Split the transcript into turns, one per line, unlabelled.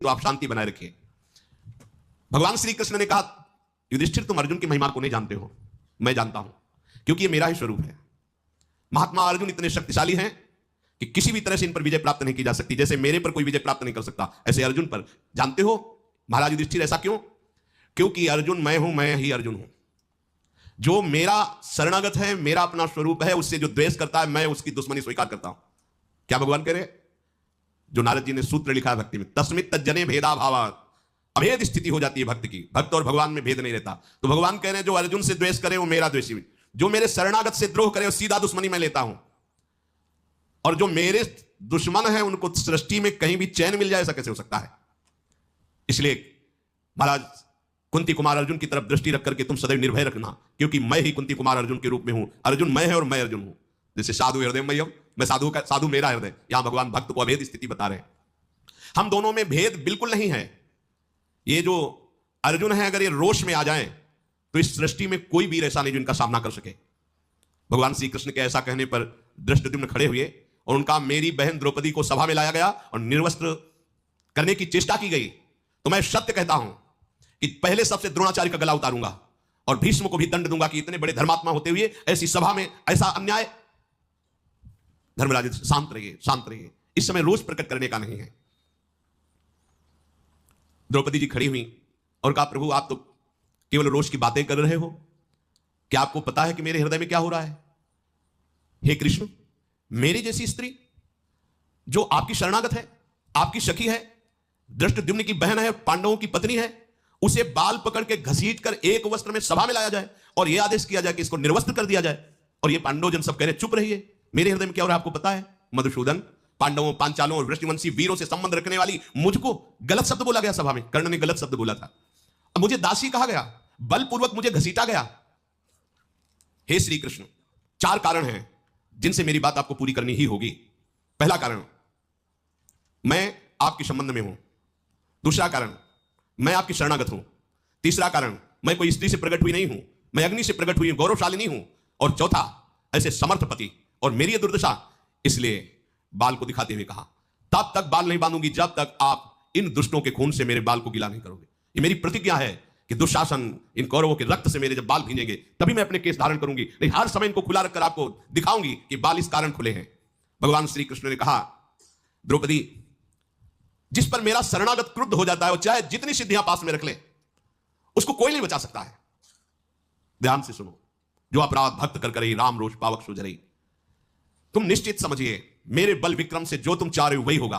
तो आप शांति बनाए रखिए। भगवान श्री कृष्ण ने कहा, युधिष्ठिर तुम अर्जुन की महिमा को नहीं जानते हो, मैं जानता हूं, क्योंकि ये मेरा ही स्वरूप है। महात्मा अर्जुन इतने शक्तिशाली हैं कि किसी भी तरह से इन पर विजय प्राप्त नहीं की जा सकती। जैसे मेरे पर कोई विजय प्राप्त नहीं कर सकता, ऐसे अर्जुन पर। जानते हो महाराज युधिष्ठिर ऐसा क्यों? क्योंकि अर्जुन मैं हूं, मैं ही अर्जुन हूं। जो मेरा शरणागत है, मेरा अपना स्वरूप है, उससे जो द्वेष करता है, मैं उसकी दुश्मनी स्वीकार करता हूं। क्या भगवान कह रहे? जो नारद जी ने सूत्र लिखा है भक्ति में, तस्मित तज्जने भेदा भावा, अभेद स्थिति हो जाती है भक्त की। भक्त और भगवान में भेद नहीं रहता। तो भगवान कह रहे हैं जो अर्जुन से द्वेष करे वो मेरा द्वेषी, जो मेरे शरणागत से द्रोह करे वो सीधा दुश्मनी मैं लेता हूं। और जो मेरे दुश्मन है उनको सृष्टि में कहीं भी चैन मिल जाए, ऐसा कैसे हो सकता है? इसलिए महाराज कुंती कुमार अर्जुन की तरफ दृष्टि रख करके तुम सदैव निर्भय रखना, क्योंकि मैं ही कुंती कुमार अर्जुन के रूप में हूं। अर्जुन मैं है और मैं अर्जुन हूं। जैसे साधु हृदय मैं साधु मेरा हृदय, यहां भगवान भक्त को अभेद स्थिति बता रहे हैं। हम दोनों में भेद बिल्कुल नहीं है। ये जो अर्जुन है, अगर ये रोष में आ जाए तो इस सृष्टि में कोई वीर ऐसा नहीं जो इनका सामना कर सके। भगवान श्री कृष्ण के ऐसा कहने पर धृष्टद्युम्न खड़े हुए और उनका मेरी बहन द्रौपदी को सभा में लाया गया और निर्वस्त्र करने की चेष्टा की गई। तो मैं सत्य कहता हूं कि पहले सबसे द्रोणाचार्य का गला उतारूंगा और भीष्म को भी दंड दूंगा कि इतने बड़े धर्मात्मा होते हुए ऐसी सभा में ऐसा अन्याय। धर्मराज शांत रहिए, शांत रहिए, इस समय रोष प्रकट करने का नहीं है। द्रौपदी जी खड़ी हुई और कहा, प्रभु आप तो केवल रोष की बातें कर रहे हो, क्या आपको पता है कि मेरे हृदय में क्या हो रहा है? हे कृष्ण, मेरी जैसी स्त्री जो आपकी शरणागत है, आपकी सखी है, धृष्टद्युम्न की बहन है, पांडवों की पत्नी है, उसे बाल पकड़ के घसीट कर एक वस्त्र में सभा में लाया जाए और यह आदेश किया जाए कि इसको निर्वस्त्र कर दिया जाए, और ये पांडव जन सब कह रहे चुप रहिए, मेरे हृदय में क्या हो रहा है आपको पता है? मधुसूदन, पांडवों, पांचालों और वृष्णिवंशी वीरों से संबंध रखने वाली मुझको गलत शब्द बोला गया सभा में। कर्ण ने गलत शब्द बोला था, अब मुझे दासी कहा गया, बलपूर्वक मुझे घसीटा गया। हे श्री कृष्ण, 4 कारण हैं जिनसे मेरी बात आपको पूरी करनी ही होगी। पहला कारण, मैं आपके संबंध में हूं। दूसरा कारण, मैं आपकी शरणागत हूं। तीसरा कारण, मैं कोई स्त्री से प्रकट हुई नहीं हूं, मैं अग्नि से प्रकट हुई गौरवशालिनी हूं। और चौथा, ऐसे समर्थ पति और मेरी दुर्दशा, इसलिए बाल को दिखाते हुए कहा, तब तक बाल नहीं बांधूंगी जब तक आप इन दुष्टों के खून से मेरे बाल को गीला नहीं करोगे। ये मेरी प्रतिज्ञा है कि दुशासन, इन कौरवों के रक्त से मेरे जब बाल भींजेंगे तभी मैं अपने केस धारण करूंगी, नहीं हर समय इनको खुला रखकर आपको दिखाऊंगी कि बाल इस कारण खुले हैं। भगवान श्री कृष्ण ने कहा, द्रौपदी, जिस पर मेरा शरणागत क्रुद्ध हो जाता है, वो चाहे जितनी सिद्धियां पास में रख ले, उसको कोई नहीं बचा सकता है। ध्यान से सुनो, जो अपराध भक्त कर करई, राम रोष पावक सुजरई। तुम निश्चित समझिए, मेरे बल विक्रम से जो तुम चाह रहे हो वही होगा।